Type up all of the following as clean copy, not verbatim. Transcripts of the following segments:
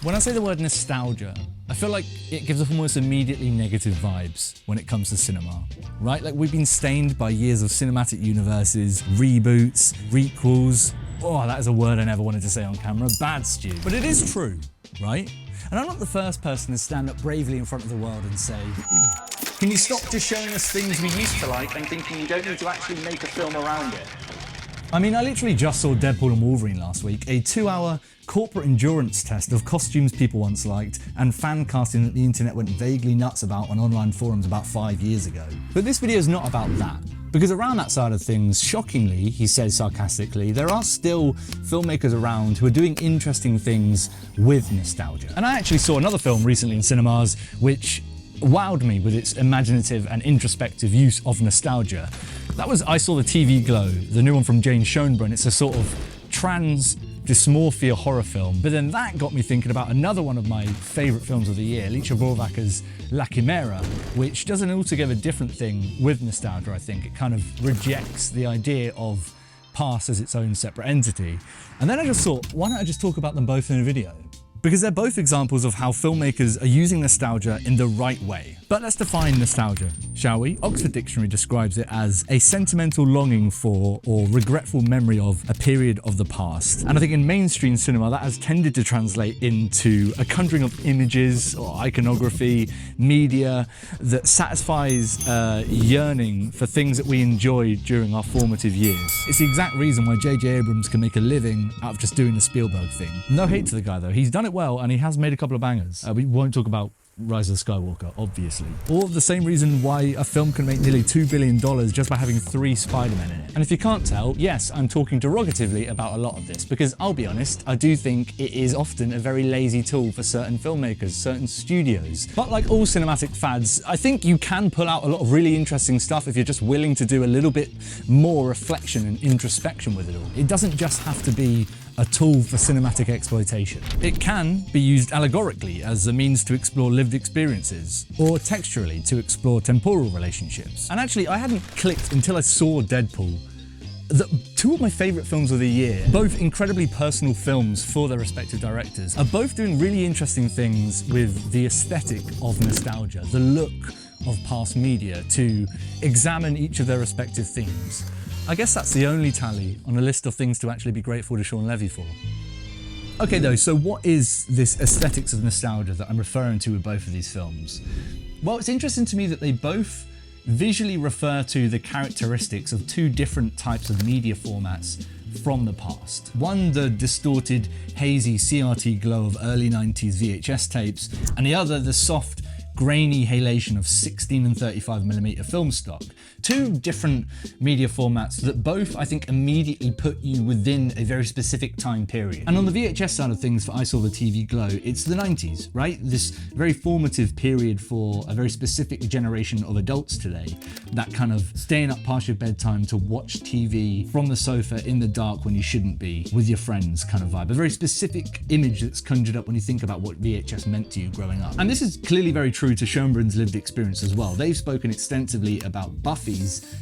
When I say the word nostalgia, I feel like it gives off almost immediately negative vibes when it comes to cinema, right? Like we've been stained by years of cinematic universes, reboots, requels. Oh, that is a word I never wanted to say on camera, bad stew. But it is true, right? And I'm not the first person to stand up bravely in front of the world and say, can you stop just showing us things we used to like and thinking you don't need to actually make a film around it? I mean, I literally just saw Deadpool and Wolverine last week, a 2-hour corporate endurance test of costumes people once liked and fan casting that the internet went vaguely nuts about on online forums about 5 years ago. But this video is not about that. Because around that side of things, shockingly, he says sarcastically, there are still filmmakers around who are doing interesting things with nostalgia. And I actually saw another film recently in cinemas which wowed me with its imaginative and introspective use of nostalgia. That was I Saw the TV Glow, the new one from Schoenbrun. It's a sort of trans dysmorphia horror film. But then that got me thinking about another one of my favourite films of the year, Rohrwacher's La Chimera, which does an altogether different thing with nostalgia, I think. It kind of rejects the idea of past as its own separate entity. And then I just thought, why don't I just talk about them both in a video? Because they're both examples of how filmmakers are using nostalgia in the right way. But let's define nostalgia, shall we? Oxford Dictionary describes it as a sentimental longing for or regretful memory of a period of the past. And I think in mainstream cinema that has tended to translate into a conjuring of images or iconography, media that satisfies yearning for things that we enjoyed during our formative years. It's the exact reason why J.J. Abrams can make a living out of just doing the Spielberg thing. No hate to the guy though, he's done it well and he has made a couple of bangers. We won't talk about Rise of Skywalker, obviously. Or the same reason why a film can make nearly $2 billion just by having 3 Spider-Men in it. And if you can't tell, yes, I'm talking derogatively about a lot of this, because I'll be honest, I do think it is often a very lazy tool for certain filmmakers, certain studios. But like all cinematic fads, I think you can pull out a lot of really interesting stuff if you're just willing to do a little bit more reflection and introspection with it all. It doesn't just have to be a tool for cinematic exploitation. It can be used allegorically as a means to explore lived experiences, or texturally to explore temporal relationships. And actually, I hadn't clicked until I saw Deadpool that 2 of my favourite films of the year, both incredibly personal films for their respective directors, are both doing really interesting things with the aesthetic of nostalgia, the look of past media, to examine each of their respective themes. I guess that's the only tally on a list of things to actually be grateful to Sean Levy for. Okay though, so what is this aesthetics of nostalgia that I'm referring to with both of these films? Well, it's interesting to me that they both visually refer to the characteristics of 2 different types of media formats from the past. One, the distorted, hazy CRT glow of early 90s VHS tapes, and the other, the soft, grainy halation of 16 and 35mm film stock. 2 different media formats that both, I think, immediately put you within a very specific time period. And on the VHS side of things for I Saw the TV Glow, it's the 90s, right? This very formative period for a very specific generation of adults today. That kind of staying up past your bedtime to watch TV from the sofa in the dark when you shouldn't be, with your friends kind of vibe. A very specific image that's conjured up when you think about what VHS meant to you growing up. And this is clearly very true to Schoenbrun's lived experience as well. They've spoken extensively about Buffy's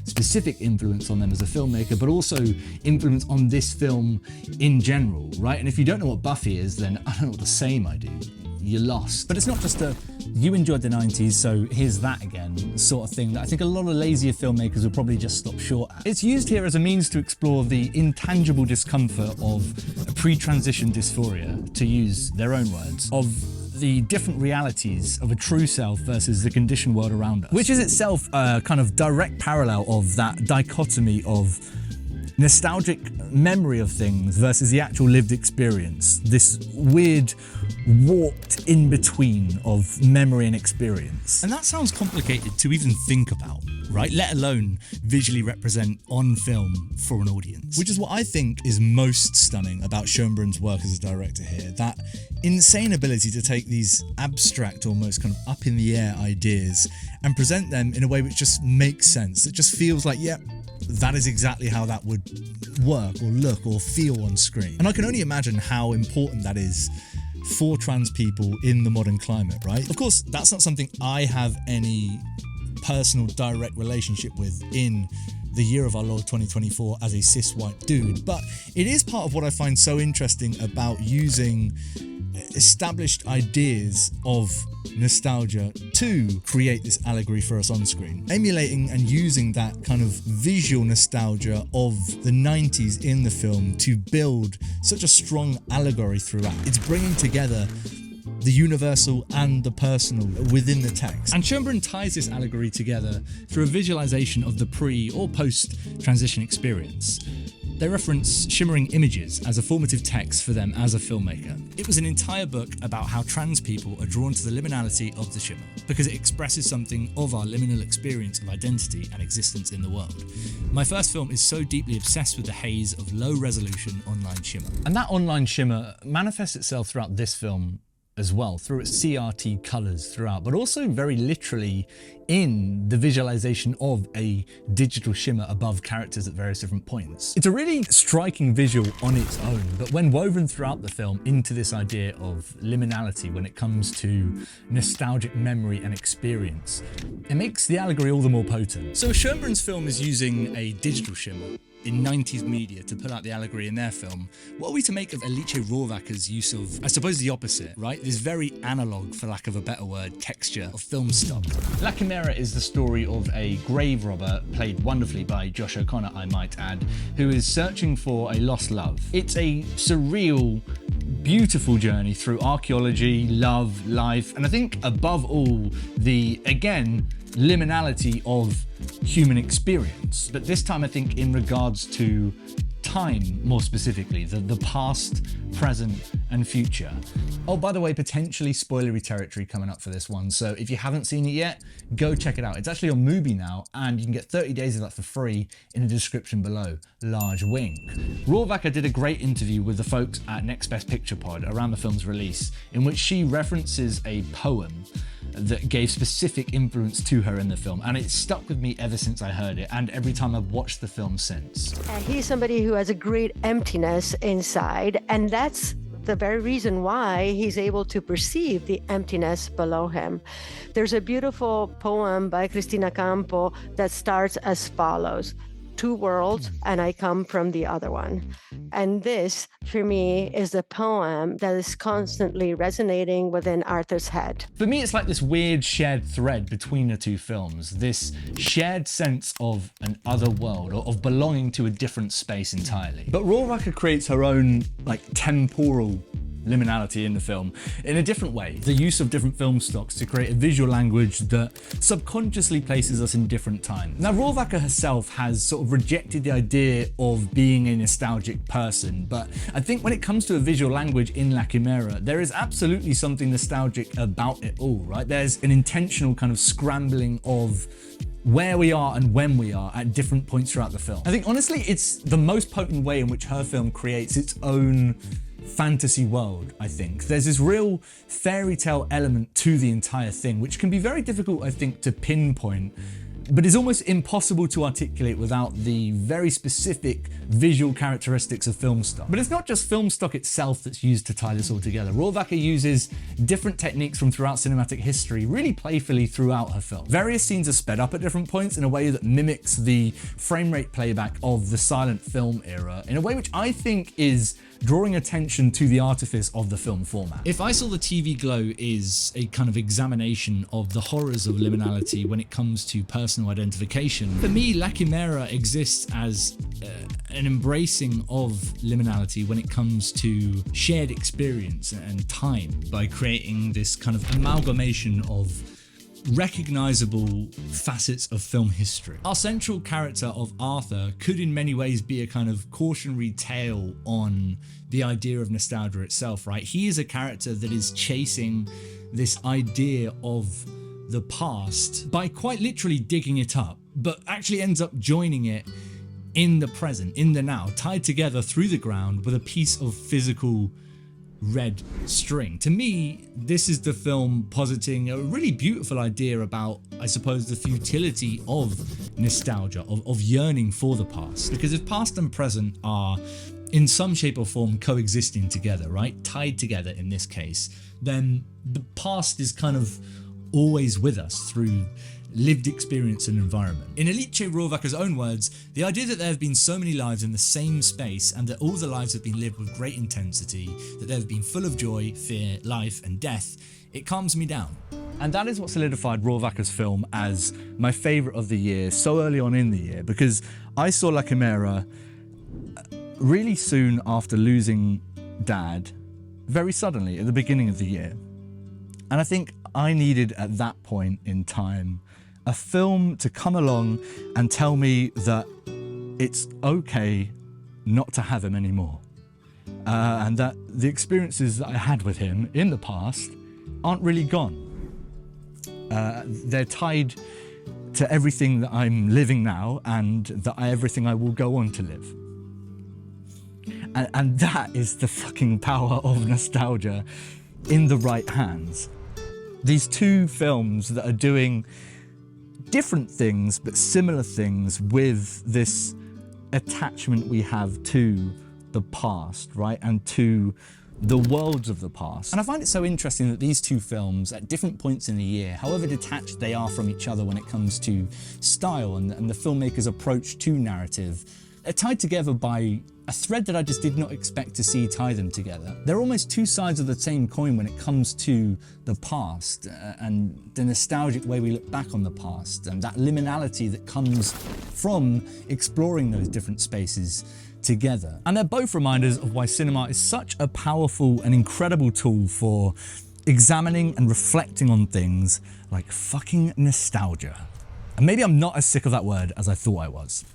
specific influence on them as a filmmaker, but also influence on this film in general, right? And if you don't know what Buffy is, then I don't know what to say, my dude. You're lost. But it's not just a, you enjoyed the 90s, so here's that again, sort of thing that I think a lot of lazier filmmakers will probably just stop short at. It's used here as a means to explore the intangible discomfort of a pre-transition dysphoria, to use their own words, of the different realities of a true self versus the conditioned world around us, which is itself a kind of direct parallel of that dichotomy of nostalgic memory of things versus the actual lived experience. This weird warped in-between of memory and experience. And that sounds complicated to even think about, right? Let alone visually represent on film for an audience. Which is what I think is most stunning about Schoenbrun's work as a director here. That insane ability to take these abstract, almost kind of up in the air ideas and present them in a way which just makes sense. It just feels like, yeah, that is exactly how that would work or look or feel on screen. And I can only imagine how important that is for trans people in the modern climate, right? Of course, that's not something I have any personal direct relationship with in the year of our Lord 2024 as a cis white dude, but it is part of what I find so interesting about using established ideas of nostalgia to create this allegory for us on screen, emulating and using that kind of visual nostalgia of the 90s in the film to build such a strong allegory throughout. It's bringing together the universal and the personal within the text. And Schoenbrun ties this allegory together through a visualization of the pre or post-transition experience. They reference shimmering images as a formative text for them as a filmmaker. It was an entire book about how trans people are drawn to the liminality of the shimmer, because it expresses something of our liminal experience of identity and existence in the world. My first film is so deeply obsessed with the haze of low-resolution online shimmer. And that online shimmer manifests itself throughout this film as well, through its CRT colours throughout, but also very literally in the visualization of a digital shimmer above characters at various different points. It's a really striking visual on its own, but when woven throughout the film into this idea of liminality when it comes to nostalgic memory and experience, it makes the allegory all the more potent. So Schoenbrun's film is using a digital shimmer in 90s media to pull out the allegory in their film. What are we to make of Rohrwacher's use of, I suppose, the opposite, right? This very analog, for lack of a better word, texture of film stock. La Chimera is the story of a grave robber, played wonderfully by Josh O'Connor, I might add, who is searching for a lost love. It's a surreal, beautiful journey through archaeology, love, life, and I think above all, the, again, liminality of human experience. But this time I think in regards to time more specifically, the past, present and future. Oh, by the way, potentially spoilery territory coming up for this one, so if you haven't seen it yet, go check it out. It's actually on Mubi now, and you can get 30 days of that for free in the description below. Large wink. Rohrwacher did a great interview with the folks at Next Best Picture Pod around the film's release, in which she references a poem that gave specific influence to her in the film, and it's stuck with me ever since I heard it and every time I've watched the film since. He's somebody who has a great emptiness inside, and that's the very reason why he's able to perceive the emptiness below him. There's a beautiful poem by Cristina Campo that starts as follows: two worlds and I come from the other one. And this, for me, is a poem that is constantly resonating within Arthur's head. For me, it's like this weird shared thread between the two films, this shared sense of an other world, or of belonging to a different space entirely. But Rohrwacher creates her own, like, temporal liminality in the film in a different way. The use of different film stocks to create a visual language that subconsciously places us in different times. Now, Rohrwacher herself has sort of rejected the idea of being a nostalgic person, but I think when it comes to a visual language in La Chimera, there is absolutely something nostalgic about it all, right? There's an intentional kind of scrambling of where we are and when we are at different points throughout the film. I think honestly, it's the most potent way in which her film creates its own fantasy world, I think. There's this real fairy tale element to the entire thing, which can be very difficult, I think, to pinpoint, but is almost impossible to articulate without the very specific visual characteristics of film stock. But it's not just film stock itself that's used to tie this all together. Rohrwacher uses different techniques from throughout cinematic history, really playfully throughout her film. Various scenes are sped up at different points in a way that mimics the frame rate playback of the silent film era, in a way which I think is drawing attention to the artifice of the film format. If I Saw the TV Glow is a kind of examination of the horrors of liminality when it comes to personal identification, for me, La Chimera exists as an embracing of liminality when it comes to shared experience and time, by creating this kind of amalgamation of recognizable facets of film history. Our central character of Arthur could in many ways be a kind of cautionary tale on the idea of nostalgia itself, right? He is a character that is chasing this idea of the past by quite literally digging it up, but actually ends up joining it in the present, in the now, tied together through the ground with a piece of physical red string. To me, this is the film positing a really beautiful idea about, I suppose, the futility of nostalgia, of yearning for the past. Because if past and present are in some shape or form coexisting together, right, tied together in this case, then the past is kind of always with us through lived experience and environment. In Alice Rohrwacher's own words, the idea that there have been so many lives in the same space and that all the lives have been lived with great intensity, that they have been full of joy, fear, life and death, it calms me down. And that is what solidified Rohrwacher's film as my favourite of the year so early on in the year, because I saw La Chimera really soon after losing Dad, very suddenly at the beginning of the year. And I think I needed at that point in time a film to come along and tell me that it's okay not to have him anymore. And that the experiences that I had with him in the past aren't really gone. They're tied to everything that I'm living now and everything I will go on to live. And that is the fucking power of nostalgia in the right hands. These two films that are doing different things but similar things with this attachment we have to the past, right? And to the worlds of the past. And I find it so interesting that these two films, at different points in the year, however detached they are from each other when it comes to style and the filmmaker's approach to narrative, are tied together by a thread that I just did not expect to see tie them together. They're almost two sides of the same coin when it comes to the past and the nostalgic way we look back on the past and that liminality that comes from exploring those different spaces together. And they're both reminders of why cinema is such a powerful and incredible tool for examining and reflecting on things like fucking nostalgia. And maybe I'm not as sick of that word as I thought I was.